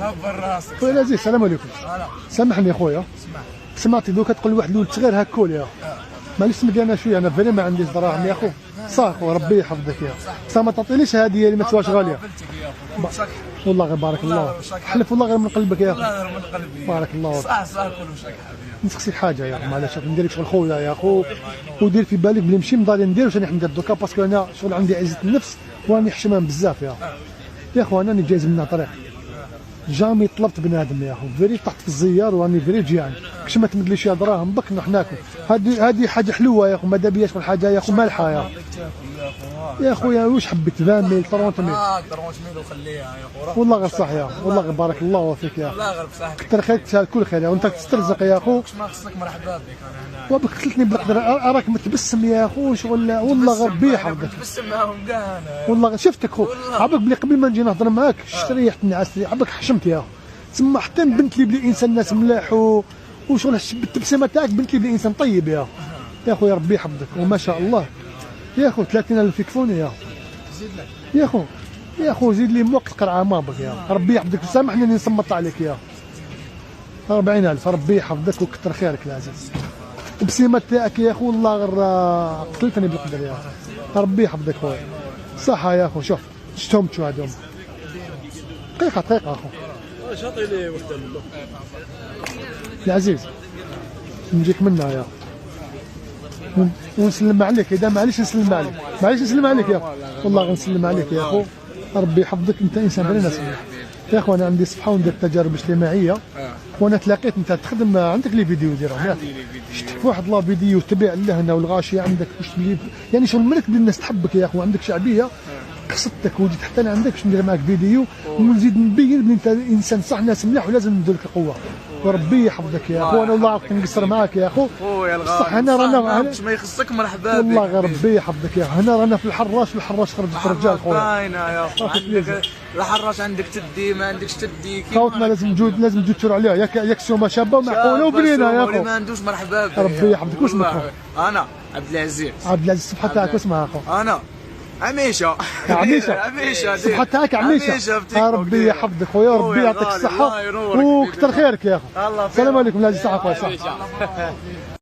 دبر راسك. خويا العزيز السلام عليكم. سامحني خويا. سمعتي دوكا تقول لواحد الولد صغير هاكول يا معليش سمح لي انا شويه، انا فري ما عنديش دراهم يا خو. صح خو ربي يحفظك يا صح، ما تعطينيش هديه اللي ما تسواش غاليه. والله غير بارك الله، حلف والله غير من قلبك يا والله غير من قلبي. بارك الله. صح كل شيء حبيبي. نسقسيك حاجه يا اخي معليش ندير شغل خويا يا خو، ودير في بالك بلي ماشي مضاري ندير واش راني ندير دوكا، باسكو انا شغل عندي عزه النفس وراني حشمان بزاف يا خو. انا جايز منها طريق جامي طلبت بنادم يا خو، فيري طحت في الزيار وراني فيري جيعان، كش ما تمدليش يا دراهم بك نروح ناكل. هذه حاجه حلوه يا خو، ماذا بيا شغل حاجه يا خو مالحه يا خويا. واش حبيت 20 ميل 30 ميل 30 ميل وخليها يا خو. والله غير صح يا والله غير بارك الله فيك يا والله غير بصح كثر خير تسال كل خير يا وانت تسترزق يا خو. واش ما خصك مرحبا بك انا هنا. وبك قتلتني بالقدر، راك متبسم يا خو شغل والله غير ربي يحفظك. نتبسم معاهم كاع انا والله غير شفتك خو، عبك بلي قبل ما نجي نهضر معاك شريحت نعاس عبك حشمت يا خو. تسمى حتى بنت لي بلي انسان ناس ملاح وشغل بالتبسمه تاعك بنت لي بلي انسان طيب يا خويا ربي يحفظك. وما شاء الله يا خو 30,000 يكفوني يا خو. زيد لك يا خو زيد لي وقت قرعه ما بك يا ربي يحفظك. سامحني اني نصمت عليك يا 40,000 ربي يحفظك وكثر خيرك العزيز. البسيمه تاعك يا خو والله غير قتلتني بالقدر يا ربي يحفظك خويا. صحه يا خو. شوف شتهم شو هذوم دقيقه اخو. شاطي لي وحده منه العزيز نجيك منها يا ونسلم عليك اذا معليش نسلم عليك، معليش نسلم عليك يا والله غنسلم عليك يا خو. ربي يحفظك انت انسان فري ناس يا اخو. انا عندي صفحه وندير تجارب اجتماعيه وانا تلاقيت انت تخدم عندك لي فيديو ديالهم شفت في واحد لا فيديو تبيع اللهنه والغاشيه عندك باش يعني شغل ملك بلي الناس تحبك يا اخو، عندك شعبيه قصدتك وجيت حتى انا عندك باش ندير معاك فيديو ونزيد نبين بلي انت انسان صح ناس مليح ولازم ندير لك قوه. وربي يحفظك يا اخو. انا والله عرفت نقصر معاك يا اخو. خويا الغالي صح انا رانا باش ما يخصك مرحبا بك. والله غير ربي يحفظك يا هنا رانا في الحراش والحراش خرجت رجال خويا. باينه يا اخو عندك الحراش عندك تدي ما عندكش تدي خوتنا لازم جود تشور عليها ياك سومه شابه ومعقوله وبنينه يا اخو. ما عندوش مرحبا بك. ربي يحفظك. واسمك خويا؟ انا عبد العزيز. عبد العزيز. الصفحه تاعك واسمها اخو؟ انا عميشه عميشه الصفحه تاعك عميشه. ربي يحفظك خويا وربي يعطيك الصحه وكثر خيرك يا اخو. السلام عليكم العزيز. صحه خويا صح.